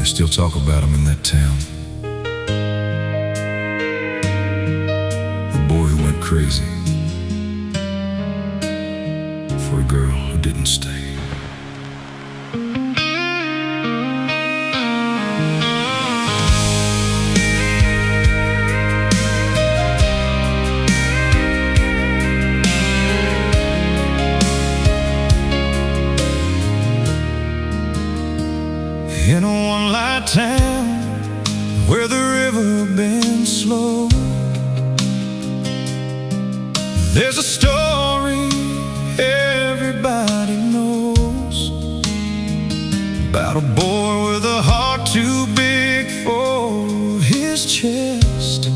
still talk about him in that town. The boy who went crazy for a girl who didn't stay. In a one-light town where the river bends slow, there's a story everybody knows about a boy with a heart too big for his chest,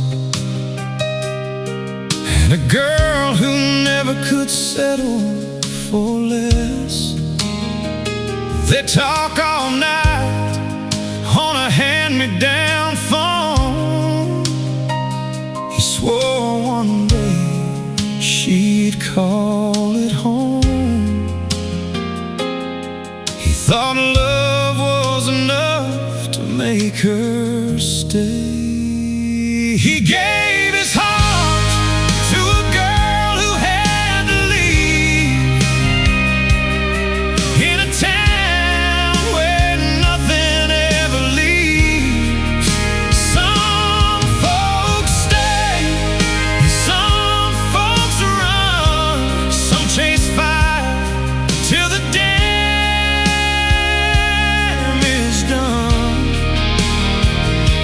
and a girl who never could settle for less. They talk all night on a hand-me-down phone. He swore one day she'd call it home. He thought love was enough to make her stay. He gave his heart to a girl who had to leave, in a town where nothing ever leaves. Some folks stay, some folks run, some chase fire till the dam is done.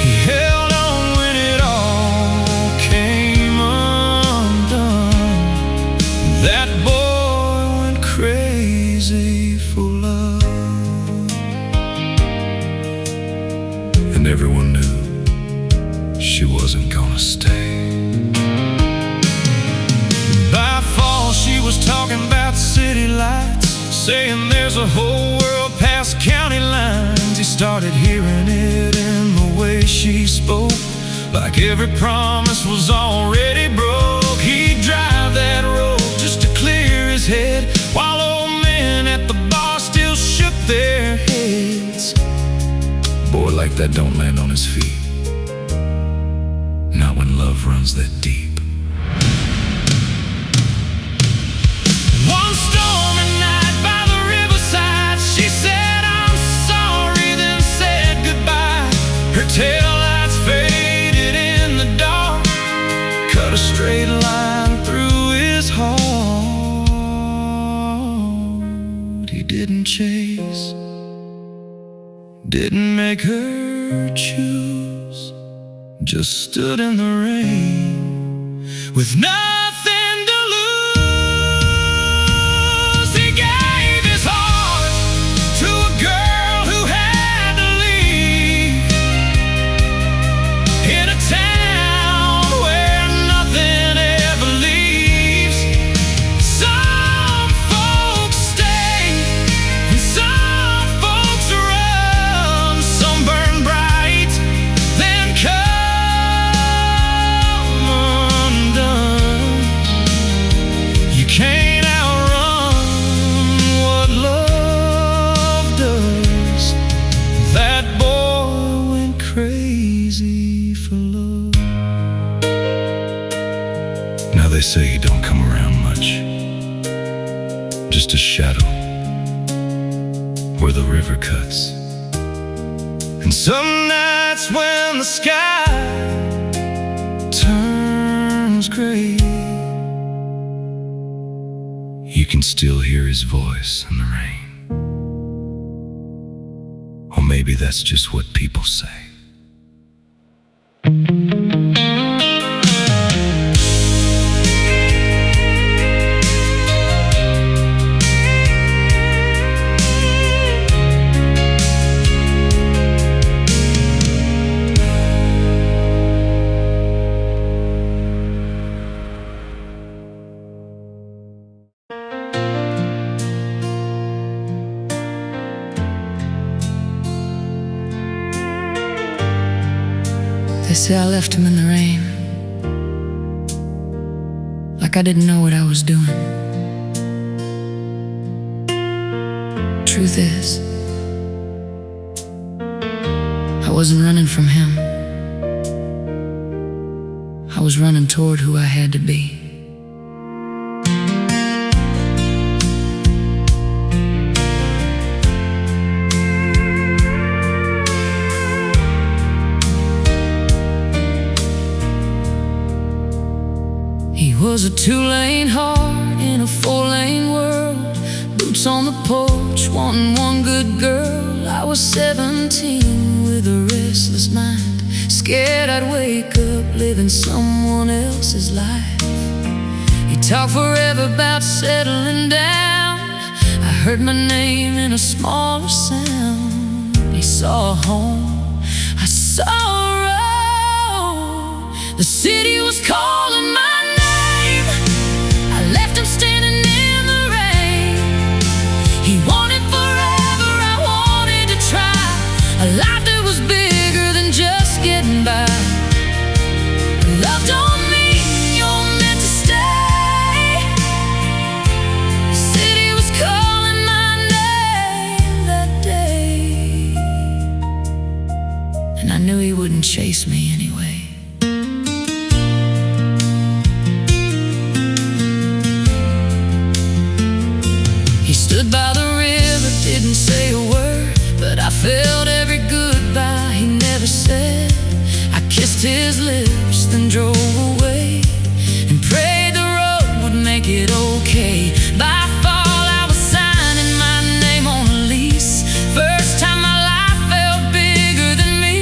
He held on when it all came undone. That boy went crazy for love, and everyone knew she wasn't gonna stay. By fall she was talking about city lights, saying there's a whole world past county lines. He started hearing it in the way she spoke, like every promise was already broke. He'd drive that road just to clear his head, while old men at the bar still shook their heads. A boy like that don't land on his feet, not when love runs that deep. One stormy night by the riverside, she said, "I'm sorry," then said goodbye. Her taillights faded in the dark, cut a straight line through his heart. He didn't chase, didn't make her choose, just stood in the rain with nothing to lose. He gave his heart to a girl who had to leave, in a town where nothing ever leaves. Some folks stay, and some folks run, some burn bright, then come undone. You can't outrun what love does. That boy went crazy for love. Now they say he don't come around much, just a shadow where the river cuts. And some nights when the sky turns gray, you can still hear his voice in the rain. Or maybe that's just what people say. They say I left him in the rain, like I didn't know what I was doing. Truth is, wasn't running from him. I was running toward who I had to be. He was a two-lane heart in a four-lane world, boots on the porch, wanting one good girl. I was 17 with a restless mind, scared I'd wake up living someone else's life. He talked forever about settling down. I heard my name in a smaller sound. He saw a home, I saw a road. The city was calling my name. I left him standing in the rain. He wanted forever, I wanted to try a life that was bigger than just getting by. Love don't mean you're meant to stay. The city was calling my name that day, and I knew he wouldn't chase me anyway. He stood by the river, didn't say a word, but I felt every goodbye he never said. I kissed his lips, then drove away, and prayed the road would make it okay. By fall, I was signing my name on a lease. First time my life felt bigger than me.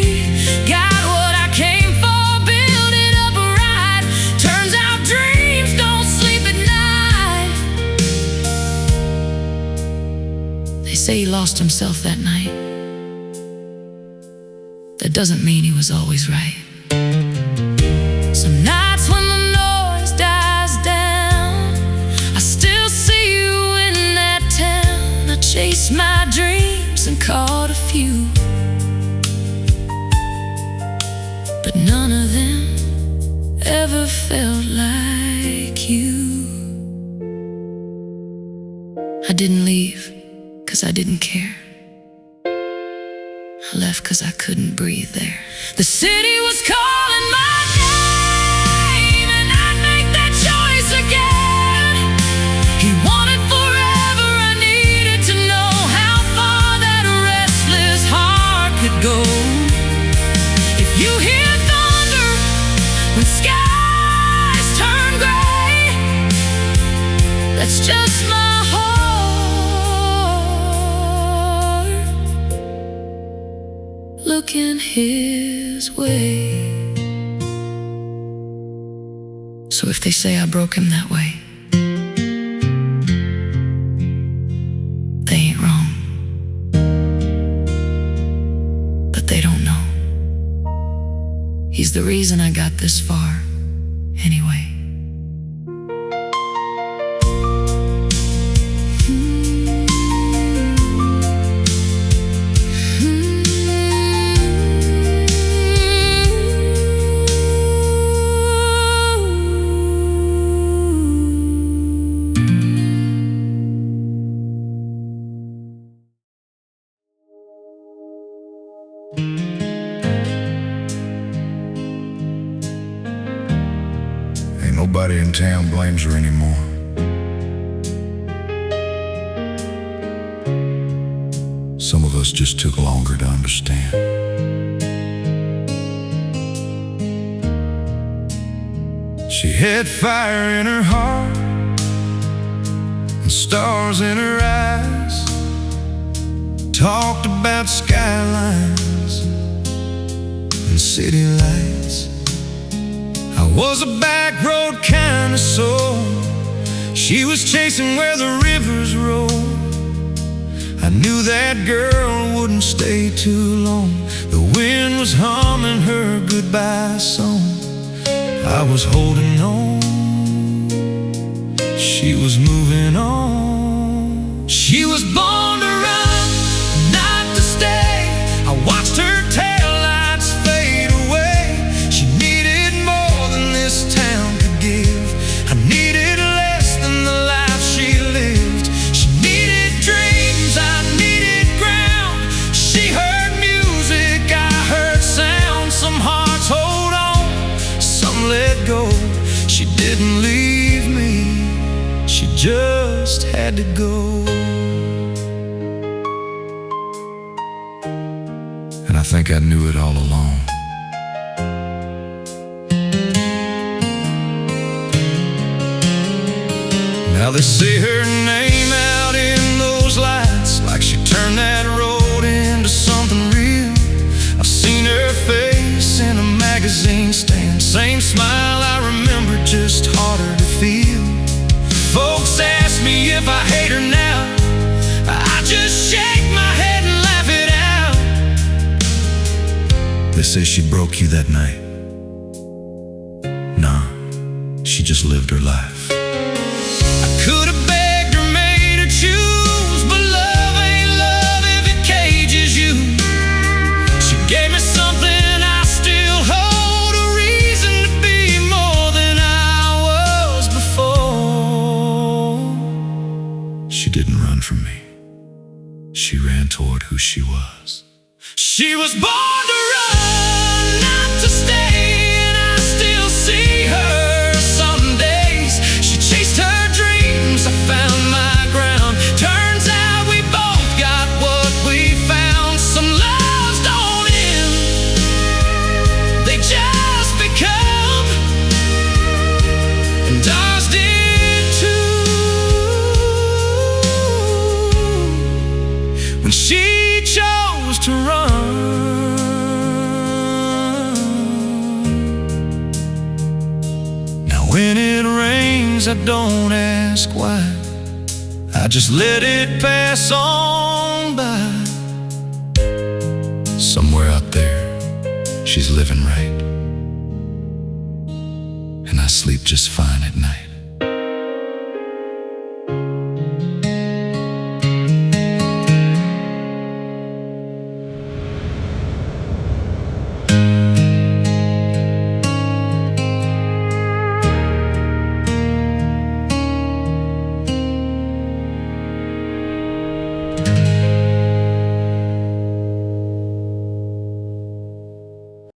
Got what I came for, build it up right. Turns out dreams don't sleep at night. They say he lost himself that night. That doesn't mean he was always right. Some nights when the noise dies down, I still see you in that town. I chased my dreams and caught a few, but none of them ever felt like you. I didn't leave 'cause I didn't care. I left 'cause I couldn't breathe there. The city was calling my name, and I'd make that choice again. He wanted forever, I needed to know how far that restless heart could go. If you hear thunder when skies turn gray, that's just my heart looking his way. So if they say I broke him that way, they ain't wrong. But they don't know. He's the reason I got this far anyway. Ain't nobody in town blames her anymore. Some of us just took longer to understand. She had fire in her heart and stars in her eyes. Talked about skylines and city lights. I was a back road kind of soul. She was chasing where the rivers roll. I knew that girl wouldn't stay too long. The wind was humming her goodbye song. I was holding on, she was moving on. She was born to run, not to stay. I watched her taillights fade away. She needed more than this town could give. I needed less than the life she lived. She needed dreams, I needed ground. She heard music, I heard just had to go. And I think I knew it all along. Now they say her name out in those lights, like she turned that road into something real. I've seen her face in a magazine stand, same smile I remember, just harder to feel. Folks ask me if I hate her now, I just shake my head and laugh it out. They say she broke you that night. Nah, she just lived her life. Could have begged or made her choose, but love ain't love if it cages you. She gave me something I still hold, a reason to be more than I was before. She didn't run from me. She ran toward who she was. She was born to run, not to stay, and I still see her some days. She chased her dreams, I found my ground. Turns out we both got what we found. Some loves don't end, they just become, and ours did too. When she chose to run, now when it rains I don't ask why, I just let it pass on by. Somewhere out there she's living right, and I sleep just fine at night.